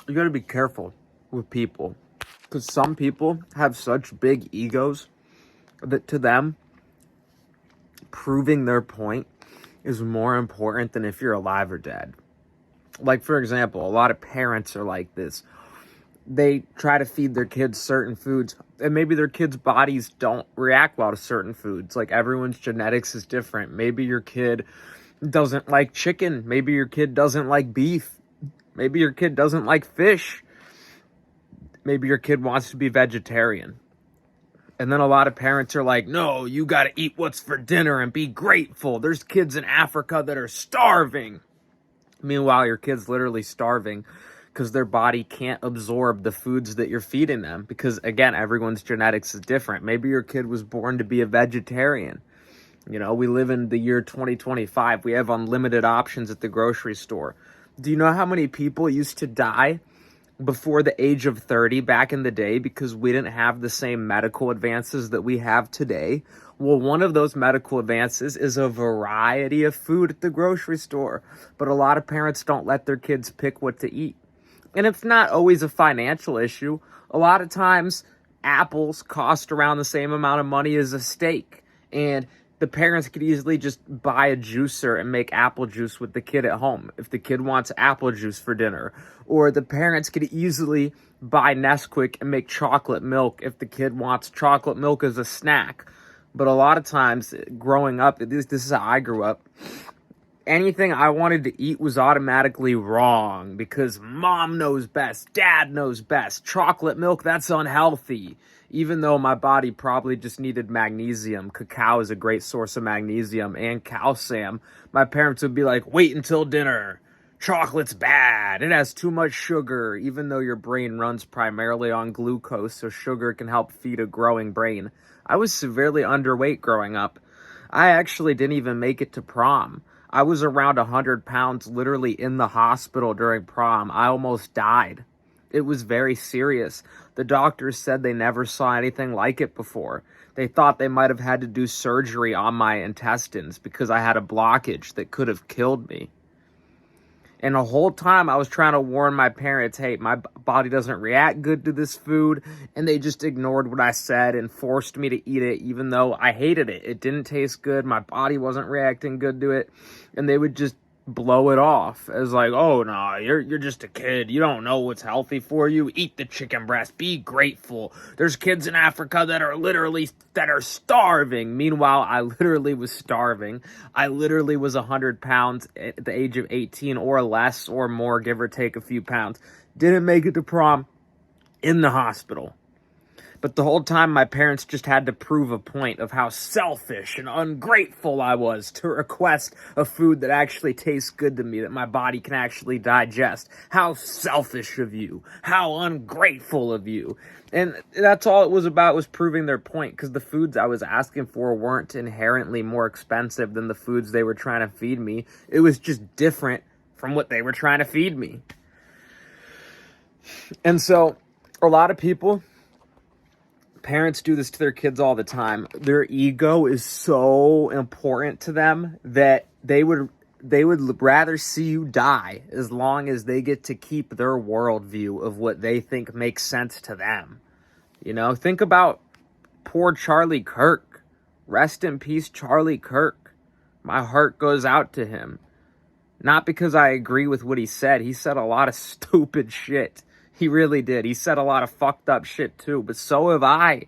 You got to be careful with people, because some people have such big egos that to them, proving their point is more important than if you're alive or dead. Like, for example, a lot of parents are like this. They try to feed their kids certain foods, and maybe their kids' bodies don't react well to certain foods. Like, everyone's genetics is different. Maybe your kid doesn't like chicken. Maybe your kid doesn't like beef. Maybe your kid doesn't like fish. Maybe your kid wants to be vegetarian. And then a lot of parents are like, no, you got to eat what's for dinner and be grateful. There's kids in Africa that are starving. Meanwhile, your kid's literally starving because their body can't absorb the foods that you're feeding them. Because, again, everyone's genetics is different. Maybe your kid was born to be a vegetarian. You know, we live in the year 2025. We have unlimited options at the grocery store. Do you know how many people used to die before the age of 30 back in the day because we didn't have the same medical advances that we have today? Well, one of those medical advances is a variety of food at the grocery store. But a lot of parents don't let their kids pick what to eat. And it's not always a financial issue. A lot of times, apples cost around the same amount of money as a steak. And the parents could easily just buy a juicer and make apple juice with the kid at home if the kid wants apple juice for dinner. Or the parents could easily buy Nesquik and make chocolate milk if the kid wants chocolate milk as a snack. But a lot of times, growing up, this is how I grew up, anything I wanted to eat was automatically wrong because mom knows best, dad knows best. Chocolate milk, that's unhealthy. Even though my body probably just needed magnesium. Cacao is a great source of magnesium and calcium. My parents would be like, wait until dinner. Chocolate's bad. It has too much sugar, even though your brain runs primarily on glucose, so sugar can help feed a growing brain. I was severely underweight growing up. I actually didn't even make it to prom. I was around 100 pounds literally in the hospital during prom. I almost died. It was very serious. The doctors said they never saw anything like it before. They thought they might have had to do surgery on my intestines because I had a blockage that could have killed me. And the whole time I was trying to warn my parents, hey, my body doesn't react good to this food. And they just ignored what I said and forced me to eat it, even though I hated it. It didn't taste good. My body wasn't reacting good to it. And they would just blow it off as like, oh, no, you're just a kid. You don't know what's healthy for you. Eat the chicken breast. Be grateful. There's kids in Africa that are starving. Meanwhile, I literally was starving. I literally was 100 pounds at the age of 18 or less or more, give or take a few pounds. Didn't make it to prom, in the hospital. But the whole time, my parents just had to prove a point of how selfish and ungrateful I was to request a food that actually tastes good to me, that my body can actually digest. How selfish of you. How ungrateful of you. And that's all it was about, was proving their point, because the foods I was asking for weren't inherently more expensive than the foods they were trying to feed me. It was just different from what they were trying to feed me. And so, a lot of people, parents do this to their kids all the time. Their ego is so important to them that they would rather see you die as long as they get to keep their worldview of what they think makes sense to them. You know, think about poor Charlie Kirk. Rest in peace, Charlie Kirk. My heart goes out to him. Not because I agree with what he said. He said a lot of stupid shit. He really did. He said a lot of fucked up shit too, but so have I.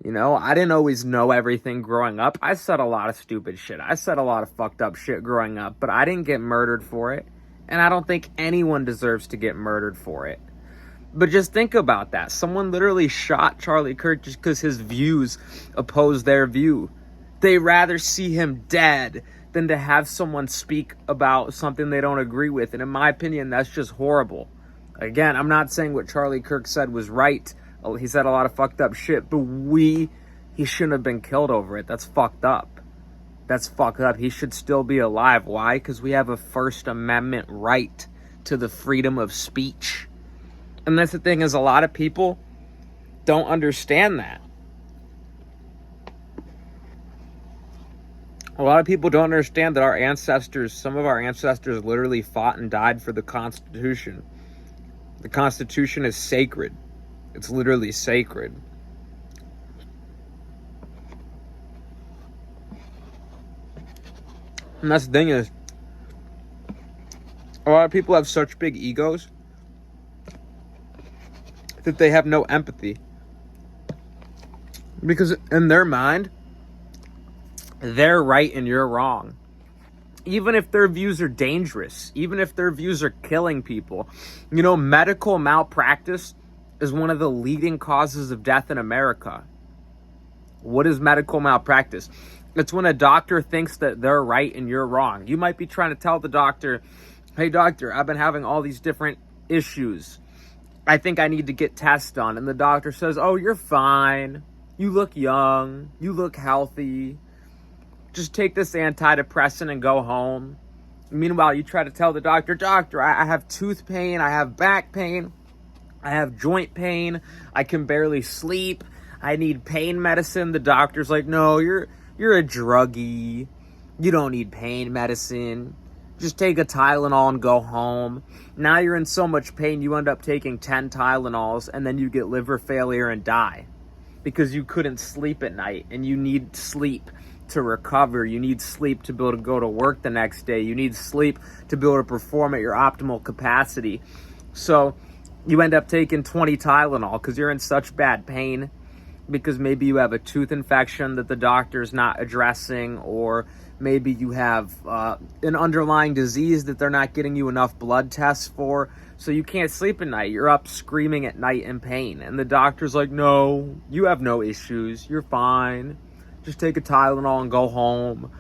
You know, I didn't always know everything growing up. I said a lot of stupid shit. I said a lot of fucked up shit growing up, but I didn't get murdered for it. And I don't think anyone deserves to get murdered for it. But just think about that. Someone literally shot Charlie Kirk just because his views oppose their view. They rather see him dead than to have someone speak about something they don't agree with. And in my opinion, that's just horrible. Again, I'm not saying what Charlie Kirk said was right. He said a lot of fucked up shit, but he shouldn't have been killed over it. That's fucked up. That's fucked up. He should still be alive. Why? Because we have a First Amendment right to the freedom of speech. And that's the thing, is a lot of people don't understand that. A lot of people don't understand that our ancestors, some of our ancestors literally fought and died for the Constitution. The Constitution is sacred. It's literally sacred. And that's the thing is, a lot of people have such big egos that they have no empathy. Because in their mind, they're right and you're wrong. Even if their views are dangerous, even if their views are killing people. You know, medical malpractice is one of the leading causes of death in America. What is medical malpractice? It's when a doctor thinks that they're right and you're wrong. You might be trying to tell the doctor, hey doctor, I've been having all these different issues. I think I need to get tests done. And the doctor says, oh, you're fine. You look young. You look healthy. Just take this antidepressant and go home. Meanwhile, you try to tell the doctor, doctor, I have tooth pain. I have back pain. I have joint pain. I can barely sleep. I need pain medicine. The doctor's like, no, you're a druggie. You don't need pain medicine. Just take a Tylenol and go home. Now you're in so much pain, you end up taking 10 Tylenols, and then you get liver failure and die. Because you couldn't sleep at night, and you need sleep to recover. You need sleep to be able to go to work the next day. You need sleep to be able to perform at your optimal capacity. So you end up taking 20 Tylenol because you're in such bad pain, because maybe you have a tooth infection that the doctor's not addressing, or maybe you have an underlying disease that they're not getting you enough blood tests for, so you can't sleep at night. You're up screaming at night in pain, and the doctor's like, no, you have no issues. You're fine. Just take a Tylenol and go home.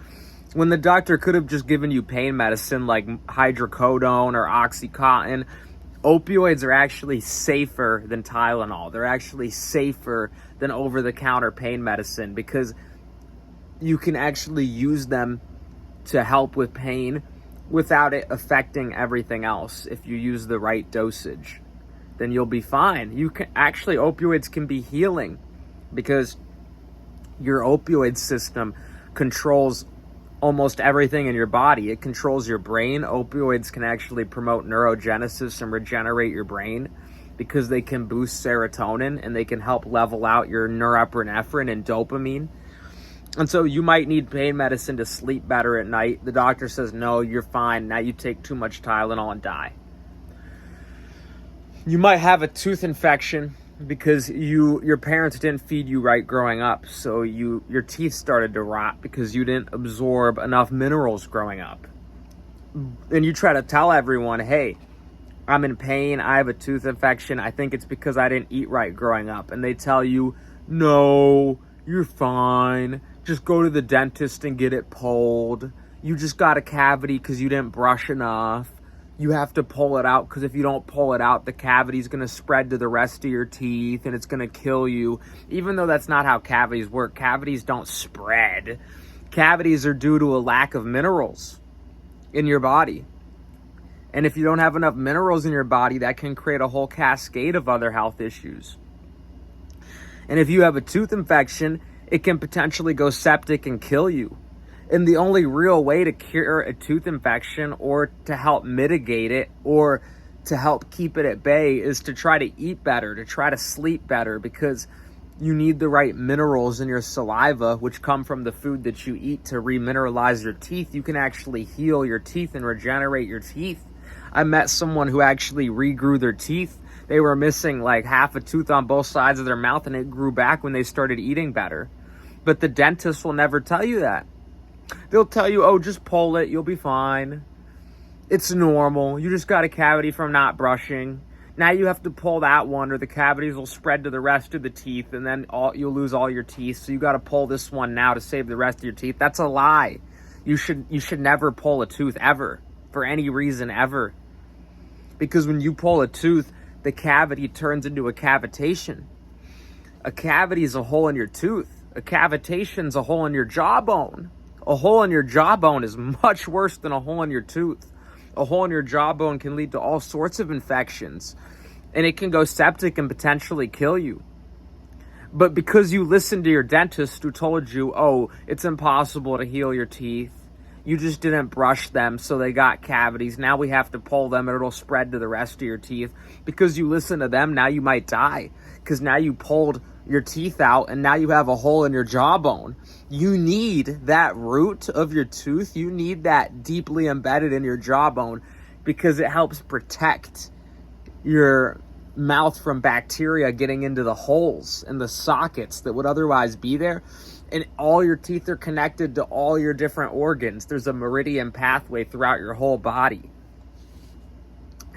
When the doctor could have just given you pain medicine like hydrocodone or Oxycontin. Opioids are actually safer than Tylenol. They're actually safer than over-the-counter pain medicine, because you can actually use them to help with pain without it affecting everything else. If you use the right dosage, then you'll be fine. Opioids can be healing, because your opioid system controls almost everything in your body. It controls your brain. Opioids can actually promote neurogenesis and regenerate your brain, because they can boost serotonin and they can help level out your norepinephrine and dopamine. And so you might need pain medicine to sleep better at night. The doctor says, no, you're fine. Now you take too much Tylenol and die. You might have a tooth infection because your parents didn't feed you right growing up. So your teeth started to rot because you didn't absorb enough minerals growing up. And you try to tell everyone, hey, I'm in pain. I have a tooth infection. I think it's because I didn't eat right growing up. And they tell you, no, you're fine. Just go to the dentist and get it pulled. You just got a cavity because you didn't brush enough. You have to pull it out, because if you don't pull it out, the cavity's going to spread to the rest of your teeth and it's going to kill you. Even though that's not how cavities work. Cavities don't spread. Cavities are due to a lack of minerals in your body. And if you don't have enough minerals in your body, that can create a whole cascade of other health issues. And if you have a tooth infection, it can potentially go septic and kill you. And the only real way to cure a tooth infection, or to help mitigate it, or to help keep it at bay, is to try to eat better, to try to sleep better, because you need the right minerals in your saliva, which come from the food that you eat, to remineralize your teeth. You can actually heal your teeth and regenerate your teeth. I met someone who actually regrew their teeth. They were missing like half a tooth on both sides of their mouth, and it grew back when they started eating better. But the dentist will never tell you that. They'll tell you, oh, just pull it, you'll be fine. It's normal. You just got a cavity from not brushing. Now you have to pull that one, or the cavities will spread to the rest of the teeth, and then you'll lose all your teeth. So you got to pull this one now to save the rest of your teeth. That's a lie. You should never pull a tooth ever, for any reason ever. Because when you pull a tooth, the cavity turns into a cavitation. A cavity is a hole in your tooth. A cavitation is a hole in your jawbone. A hole in your jawbone is much worse than a hole in your tooth. A hole in your jawbone can lead to all sorts of infections, and it can go septic and potentially kill you. But because you listened to your dentist who told you, oh, it's impossible to heal your teeth, You just didn't brush them, so they got cavities. Now we have to pull them and it'll spread to the rest of your teeth. Because you listen to them, now you might die. Because now you pulled your teeth out and now you have a hole in your jawbone. You need that root of your tooth. You need that deeply embedded in your jawbone because it helps protect your mouth from bacteria getting into the holes and the sockets that would otherwise be there. And all your teeth are connected to all your different organs. There's a meridian pathway throughout your whole body.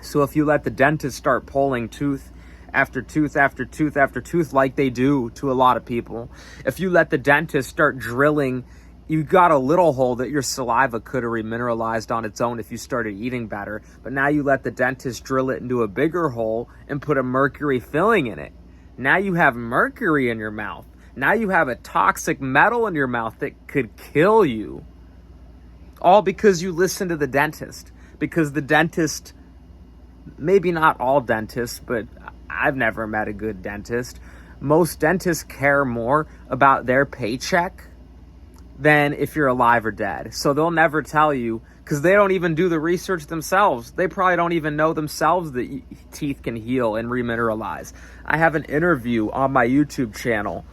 So if you let the dentist start pulling tooth after tooth after tooth after tooth like they do to a lot of people, if you let the dentist start drilling, you got a little hole that your saliva could have remineralized on its own if you started eating better. But now you let the dentist drill it into a bigger hole and put a mercury filling in it. Now you have mercury in your mouth. Now you have a toxic metal in your mouth that could kill you. All because you listen to the dentist. Because the dentist, maybe not all dentists, but I've never met a good dentist. Most dentists care more about their paycheck than if you're alive or dead. So they'll never tell you, because they don't even do the research themselves. They probably don't even know themselves that teeth can heal and remineralize. I have an interview on my YouTube channel.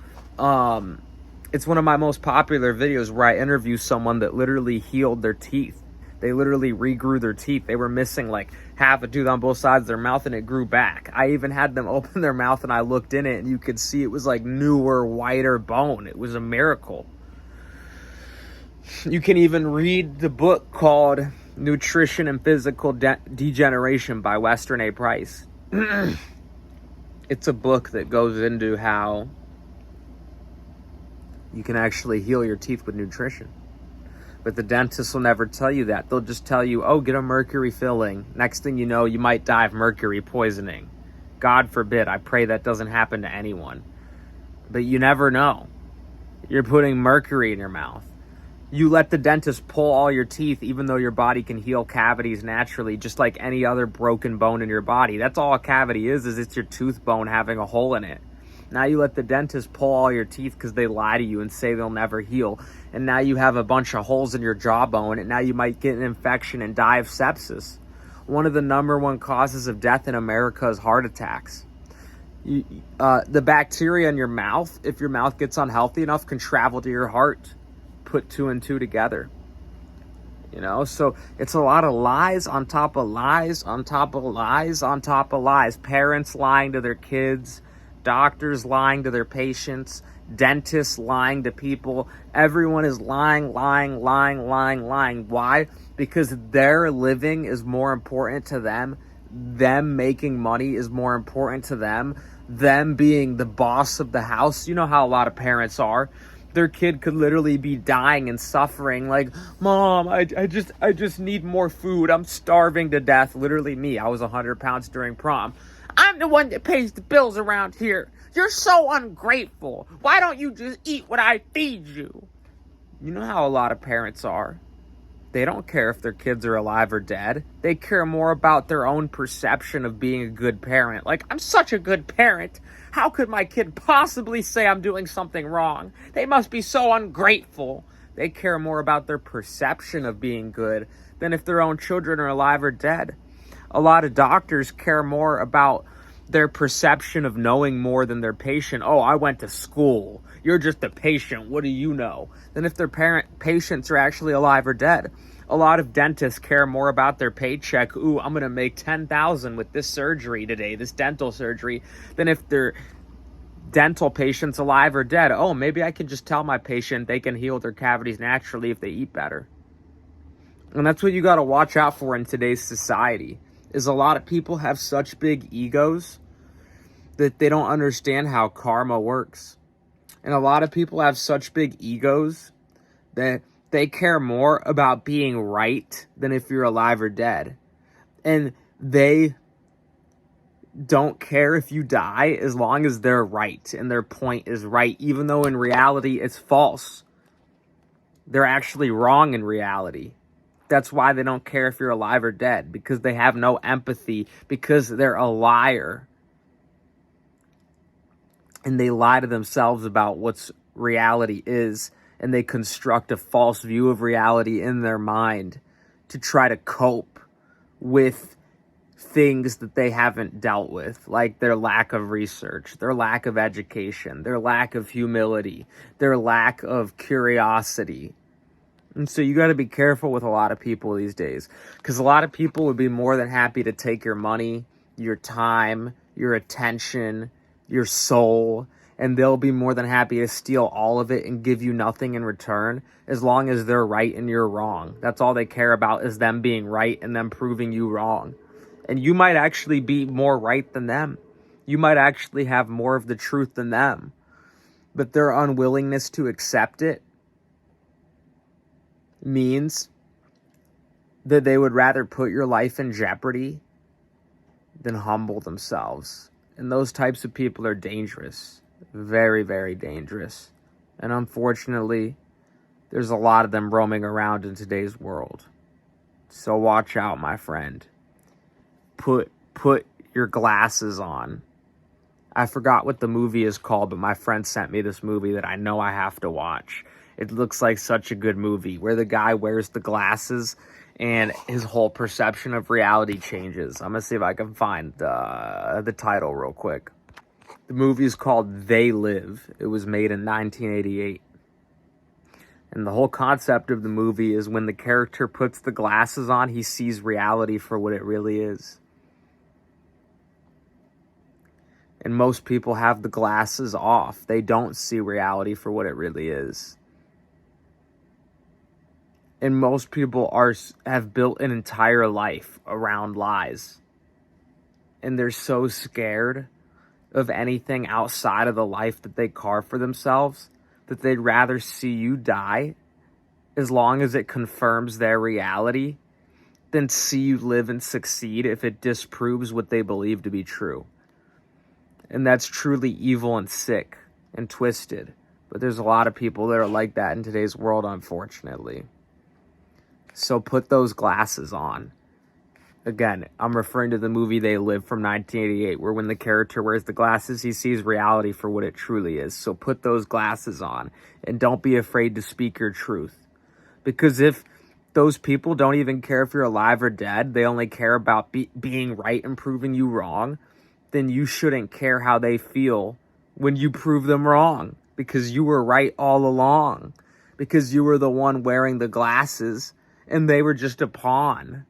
It's one of my most popular videos where I interview someone that literally healed their teeth. They literally regrew their teeth. They were missing like half a tooth on both sides of their mouth and it grew back. I even had them open their mouth and I looked in it and you could see it was like newer, whiter bone. It was a miracle. You can even read the book called Nutrition and Physical Degeneration by Weston A. Price. It's a book that goes into how you can actually heal your teeth with nutrition. But the dentist will never tell you that. They'll just tell you, oh, get a mercury filling. Next thing you know, you might die of mercury poisoning. God forbid. I pray that doesn't happen to anyone. But you never know. You're putting mercury in your mouth. You let the dentist pull all your teeth even though your body can heal cavities naturally, just like any other broken bone in your body. That's all a cavity is it's your tooth bone having a hole in it. Now you let the dentist pull all your teeth because they lie to you and say they'll never heal. And now you have a bunch of holes in your jawbone, and now you might get an infection and die of sepsis. One of the #1 causes of death in America is heart attacks. The bacteria in your mouth, if your mouth gets unhealthy enough, can travel to your heart. Put 2 and 2 together. You know, so it's a lot of lies on top of lies on top of lies on top of lies. Parents lying to their kids, doctors lying to their patients, dentists lying to people. Everyone is lying. Why? Because their living is more important to them. Them making money is more important to them. Them being the boss of the house. You know how a lot of parents are. Their kid could literally be dying and suffering like, Mom, I just need more food. I'm starving to death. Literally me. I was 100 pounds during prom. I'm the one that pays the bills around here. You're so ungrateful. Why don't you just eat what I feed you? You know how a lot of parents are. They don't care if their kids are alive or dead. They care more about their own perception of being a good parent. Like, I'm such a good parent. How could my kid possibly say I'm doing something wrong? They must be so ungrateful. They care more about their perception of being good than if their own children are alive or dead. A lot of doctors care more about their perception of knowing more than their patient. Oh, I went to school. You're just a patient. What do you know? Than if their patients are actually alive or dead. A lot of dentists care more about their paycheck. Ooh, I'm going to make $10,000 with this surgery today, this dental surgery, than if their dental patient's alive or dead. Oh, maybe I can just tell my patient they can heal their cavities naturally if they eat better. And that's what you got to watch out for in today's society. Is a lot of people have such big egos that they don't understand how karma works. And a lot of people have such big egos that they care more about being right than if you're alive or dead. And they don't care if you die as long as they're right and their point is right, even though in reality it's false. They're actually wrong in reality. That's why they don't care if you're alive or dead, because they have no empathy, because they're a liar. And they lie to themselves about what's reality is and they construct a false view of reality in their mind to try to cope with things that they haven't dealt with, like their lack of research, their lack of education, their lack of humility, their lack of curiosity. And so you got to be careful with a lot of people these days, because a lot of people would be more than happy to take your money, your time, your attention, your soul, and they'll be more than happy to steal all of it and give you nothing in return, as long as they're right and you're wrong. That's all they care about, is them being right and them proving you wrong. And you might actually be more right than them. You might actually have more of the truth than them. But their unwillingness to accept it means that they would rather put your life in jeopardy than humble themselves. And those types of people are dangerous. Very, very dangerous. And unfortunately, there's a lot of them roaming around in today's world. So watch out, my friend. Put your glasses on. I forgot what the movie is called, but my friend sent me this movie that I know I have to watch. It looks like such a good movie, where the guy wears the glasses and his whole perception of reality changes. I'm going to see if I can find the title real quick. The movie is called They Live. It was made in 1988. And the whole concept of the movie is when the character puts the glasses on, he sees reality for what it really is. And most people have the glasses off. They don't see reality for what it really is. And most people have built an entire life around lies. And they're so scared of anything outside of the life that they carve for themselves that they'd rather see you die, as long as it confirms their reality, than see you live and succeed if it disproves what they believe to be true. And that's truly evil and sick and twisted. But there's a lot of people that are like that in today's world, unfortunately. So put those glasses on. Again, I'm referring to the movie They Live from 1988, where when the character wears the glasses, he sees reality for what it truly is. So put those glasses on, and don't be afraid to speak your truth. Because if those people don't even care if you're alive or dead, they only care about being right and proving you wrong, then you shouldn't care how they feel when you prove them wrong, because you were right all along, because you were the one wearing the glasses and they were just a pawn.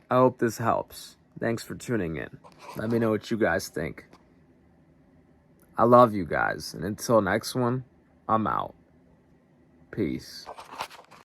I hope this helps. Thanks for tuning in. Let me know what you guys think. I love you guys, and until next one, I'm out. Peace.